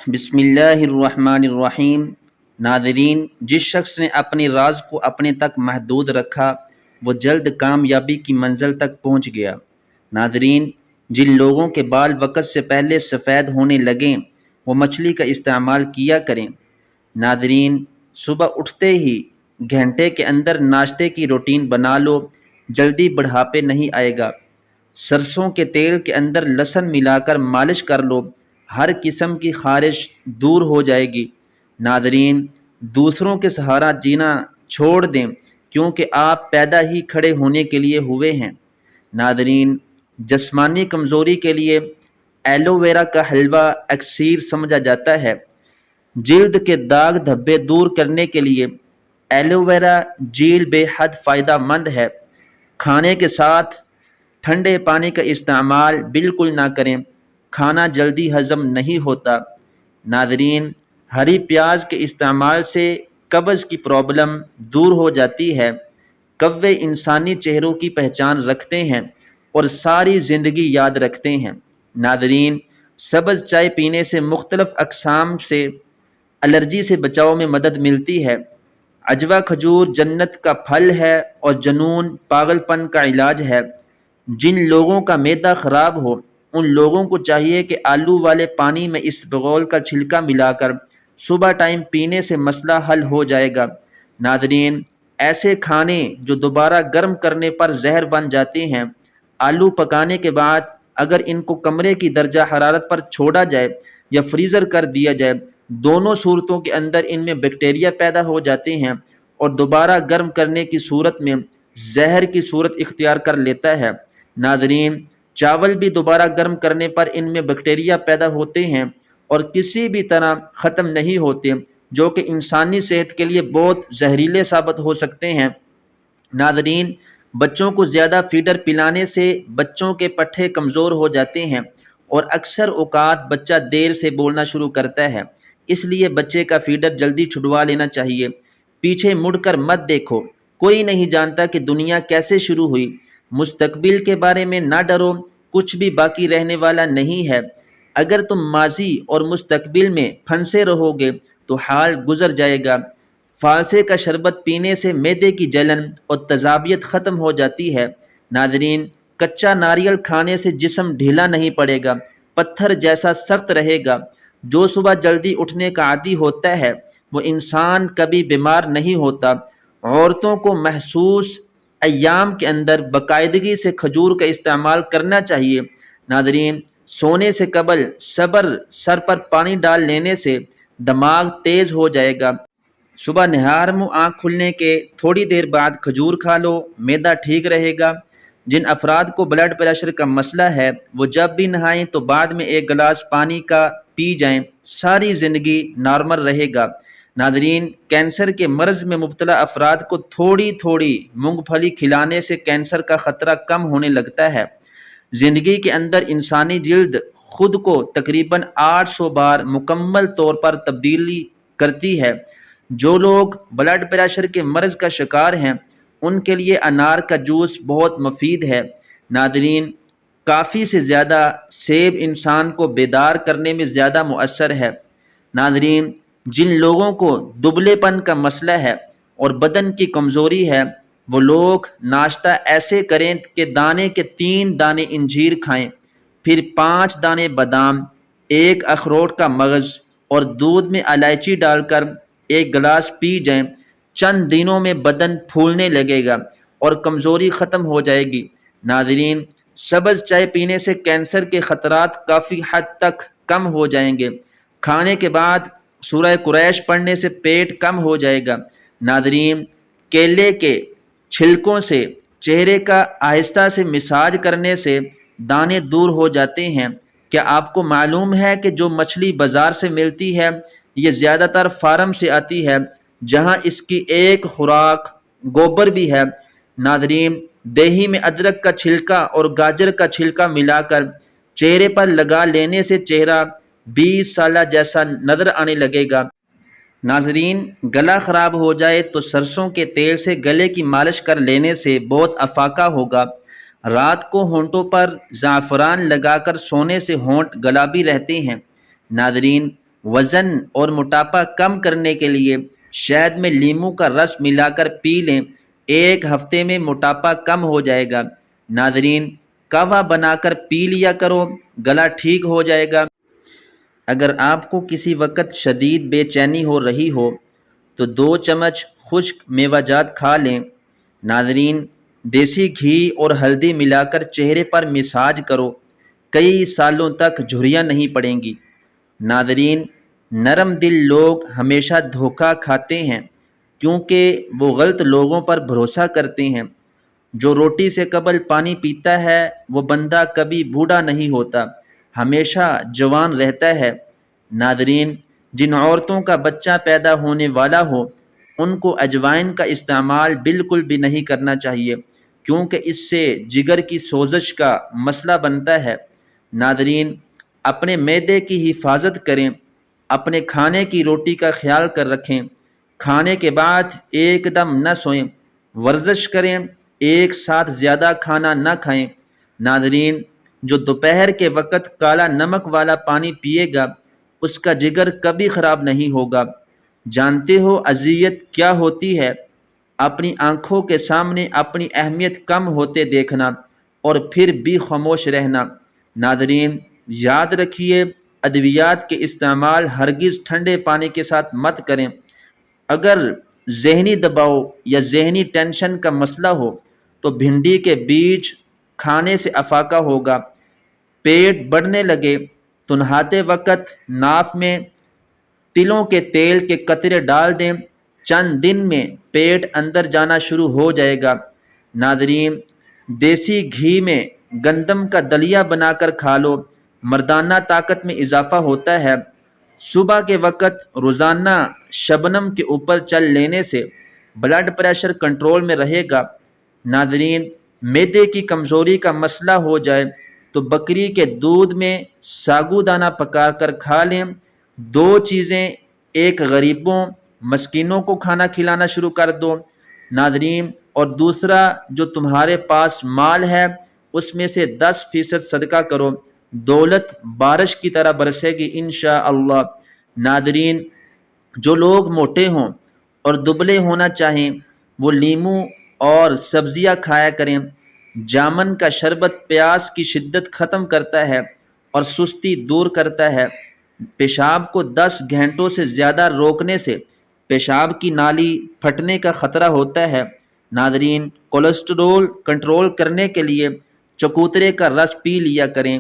بسم اللہ الرحمن الرحیم۔ ناظرین، جس شخص نے اپنے راز کو اپنے تک محدود رکھا وہ جلد کامیابی کی منزل تک پہنچ گیا۔ ناظرین، جن لوگوں کے بال وقت سے پہلے سفید ہونے لگیں وہ مچھلی کا استعمال کیا کریں۔ ناظرین، صبح اٹھتے ہی گھنٹے کے اندر ناشتے کی روٹین بنا لو، جلدی بڑھاپے نہیں آئے گا۔ سرسوں کے تیل کے اندر لہسن ملا کر مالش کر لو، ہر قسم کی خارش دور ہو جائے گی۔ ناظرین، دوسروں کے سہارا جینا چھوڑ دیں کیونکہ آپ پیدا ہی کھڑے ہونے کے لیے ہوئے ہیں۔ ناظرین، جسمانی کمزوری کے لیے ایلو ویرا کا حلوہ اکسیر سمجھا جاتا ہے۔ جلد کے داغ دھبے دور کرنے کے لیے ایلو ویرا جیل بے حد فائدہ مند ہے۔ کھانے کے ساتھ ٹھنڈے پانی کا استعمال بالکل نہ کریں، کھانا جلدی ہضم نہیں ہوتا۔ ناظرین، ہری پیاز کے استعمال سے قبض کی پرابلم دور ہو جاتی ہے۔ کوے انسانی چہروں کی پہچان رکھتے ہیں اور ساری زندگی یاد رکھتے ہیں۔ ناظرین، سبز چائے پینے سے مختلف اقسام سے الرجی سے بچاؤ میں مدد ملتی ہے۔ عجوا کھجور جنت کا پھل ہے اور جنون پاگل پن کا علاج ہے۔ جن لوگوں کا معدہ خراب ہو ان لوگوں کو چاہیے کہ آلو والے پانی میں اس بغول کا چھلکا ملا کر صبح ٹائم پینے سے مسئلہ حل ہو جائے گا۔ ناظرین، ایسے کھانے جو دوبارہ گرم کرنے پر زہر بن جاتے ہیں، آلو پکانے کے بعد اگر ان کو کمرے کی درجہ حرارت پر چھوڑا جائے یا فریزر کر دیا جائے، دونوں صورتوں کے اندر ان میں بیکٹیریا پیدا ہو جاتے ہیں اور دوبارہ گرم کرنے کی صورت میں زہر کی صورت اختیار کر لیتا ہے۔ ناظرین، چاول بھی دوبارہ گرم کرنے پر ان میں بیکٹیریا پیدا ہوتے ہیں اور کسی بھی طرح ختم نہیں ہوتے، جو کہ انسانی صحت کے لیے بہت زہریلے ثابت ہو سکتے ہیں۔ ناظرین، بچوں کو زیادہ فیڈر پلانے سے بچوں کے پٹھے کمزور ہو جاتے ہیں اور اکثر اوقات بچہ دیر سے بولنا شروع کرتا ہے، اس لیے بچے کا فیڈر جلدی چھڑوا لینا چاہیے۔ پیچھے مڑ کر مت دیکھو، کوئی نہیں جانتا کہ دنیا کیسے شروع ہوئی۔ مستقبل کے بارے میں نہ ڈرو، کچھ بھی باقی رہنے والا نہیں ہے۔ اگر تم ماضی اور مستقبل میں پھنسے رہو گے تو حال گزر جائے گا۔ فالسے کا شربت پینے سے معدے کی جلن اور تیزابیت ختم ہو جاتی ہے۔ ناظرین، کچا ناریل کھانے سے جسم ڈھیلا نہیں پڑے گا، پتھر جیسا سخت رہے گا۔ جو صبح جلدی اٹھنے کا عادی ہوتا ہے وہ انسان کبھی بیمار نہیں ہوتا۔ عورتوں کو محسوس ایام کے اندر باقاعدگی سے کھجور کا استعمال کرنا چاہیے۔ ناظرین، سونے سے قبل صبر سر پر پانی ڈال لینے سے دماغ تیز ہو جائے گا۔ صبح نہار منہ آنکھ کھلنے کے تھوڑی دیر بعد کھجور کھا لو، معدہ ٹھیک رہے گا۔ جن افراد کو بلڈ پریشر کا مسئلہ ہے وہ جب بھی نہائیں تو بعد میں ایک گلاس پانی کا پی جائیں، ساری زندگی نارمل رہے گا۔ ناظرین، کینسر کے مرض میں مبتلا افراد کو تھوڑی تھوڑی مونگ پھلی کھلانے سے کینسر کا خطرہ کم ہونے لگتا ہے۔ زندگی کے اندر انسانی جلد خود کو تقریباً 800 بار مکمل طور پر تبدیلی کرتی ہے۔ جو لوگ بلڈ پریشر کے مرض کا شکار ہیں ان کے لیے انار کا جوس بہت مفید ہے۔ ناظرین، کافی سے زیادہ سیب انسان کو بیدار کرنے میں زیادہ مؤثر ہے۔ ناظرین، جن لوگوں کو دبلے پن کا مسئلہ ہے اور بدن کی کمزوری ہے وہ لوگ ناشتہ ایسے کریں کہ دانے کے 3 دانے انجیر کھائیں، پھر 5 دانے بادام، 1 اخروٹ کا مغز اور دودھ میں الائچی ڈال کر 1 گلاس پی جائیں۔ چند دنوں میں بدن پھولنے لگے گا اور کمزوری ختم ہو جائے گی۔ ناظرین، سبز چائے پینے سے کینسر کے خطرات کافی حد تک کم ہو جائیں گے۔ کھانے کے بعد سورہ قریش پڑھنے سے پیٹ کم ہو جائے گا۔ ناظرین، کیلے کے چھلکوں سے چہرے کا آہستہ سے مساج کرنے سے دانے دور ہو جاتے ہیں۔ کیا آپ کو معلوم ہے کہ جو مچھلی بازار سے ملتی ہے یہ زیادہ تر فارم سے آتی ہے جہاں اس کی ایک خوراک گوبر بھی ہے؟ ناظرین، دیہی میں ادرک کا چھلکا اور گاجر کا چھلکا ملا کر چہرے پر لگا لینے سے چہرہ 20 سالہ جیسا نظر آنے لگے گا۔ ناظرین، گلا خراب ہو جائے تو سرسوں کے تیل سے گلے کی مالش کر لینے سے بہت افاقہ ہوگا۔ رات کو ہونٹوں پر زعفران لگا کر سونے سے ہونٹ گلابی رہتے ہیں۔ ناظرین، وزن اور موٹاپا کم کرنے کے لیے شہد میں لیموں کا رس ملا کر پی لیں، 1 ہفتے میں موٹاپا کم ہو جائے گا۔ ناظرین، قہوہ بنا کر پی لیا کرو، گلا ٹھیک ہو جائے گا۔ اگر آپ کو کسی وقت شدید بے چینی ہو رہی ہو تو 2 چمچ خشک میوہ جات کھا لیں۔ ناظرین، دیسی گھی اور ہلدی ملا کر چہرے پر مساج کرو، کئی سالوں تک جھریاں نہیں پڑیں گی۔ ناظرین، نرم دل لوگ ہمیشہ دھوکہ کھاتے ہیں کیونکہ وہ غلط لوگوں پر بھروسہ کرتے ہیں۔ جو روٹی سے قبل پانی پیتا ہے وہ بندہ کبھی بوڑھا نہیں ہوتا، ہمیشہ جوان رہتا ہے۔ ناظرین، جن عورتوں کا بچہ پیدا ہونے والا ہو ان کو اجوائن کا استعمال بالکل بھی نہیں کرنا چاہیے کیونکہ اس سے جگر کی سوزش کا مسئلہ بنتا ہے۔ ناظرین، اپنے معدے کی حفاظت کریں، اپنے کھانے کی روٹی کا خیال کر رکھیں، کھانے کے بعد ایک دم نہ سوئیں، ورزش کریں، ایک ساتھ زیادہ کھانا نہ کھائیں۔ ناظرین، جو دوپہر کے وقت کالا نمک والا پانی پیے گا اس کا جگر کبھی خراب نہیں ہوگا۔ جانتے ہو اذیت کیا ہوتی ہے؟ اپنی آنکھوں کے سامنے اپنی اہمیت کم ہوتے دیکھنا اور پھر بھی خاموش رہنا۔ ناظرین، یاد رکھیے، ادویات کے استعمال ہرگز ٹھنڈے پانی کے ساتھ مت کریں۔ اگر ذہنی دباؤ یا ذہنی ٹینشن کا مسئلہ ہو تو بھنڈی کے بیج کھانے سے افاقہ ہوگا۔ پیٹ بڑھنے لگے تو نہاتے وقت ناف میں تلوں کے تیل کے قطرے ڈال دیں، چند دن میں پیٹ اندر جانا شروع ہو جائے گا۔ ناظرین، دیسی گھی میں گندم کا دلیا بنا کر کھا لو، مردانہ طاقت میں اضافہ ہوتا ہے۔ صبح کے وقت روزانہ شبنم کے اوپر چل لینے سے بلڈ پریشر کنٹرول میں رہے گا۔ ناظرین، معدے کی کمزوری کا مسئلہ ہو جائے تو بکری کے دودھ میں ساگو دانہ پکا کر کھا لیں۔ 2 چیزیں، ایک غریبوں مسکینوں کو کھانا کھلانا شروع کر دو ناظرین، اور دوسرا جو تمہارے پاس مال ہے اس میں سے 10% صدقہ کرو، دولت بارش کی طرح برسے گی انشاءاللہ۔ ناظرین، جو لوگ موٹے ہوں اور دبلے ہونا چاہیں وہ لیموں اور سبزیاں کھایا کریں۔ جامن کا شربت پیاس کی شدت ختم کرتا ہے اور سستی دور کرتا ہے۔ پیشاب کو 10 گھنٹوں سے زیادہ روکنے سے پیشاب کی نالی پھٹنے کا خطرہ ہوتا ہے۔ ناظرین، کولیسٹرول کنٹرول کرنے کے لیے چکوترے کا رس پی لیا کریں۔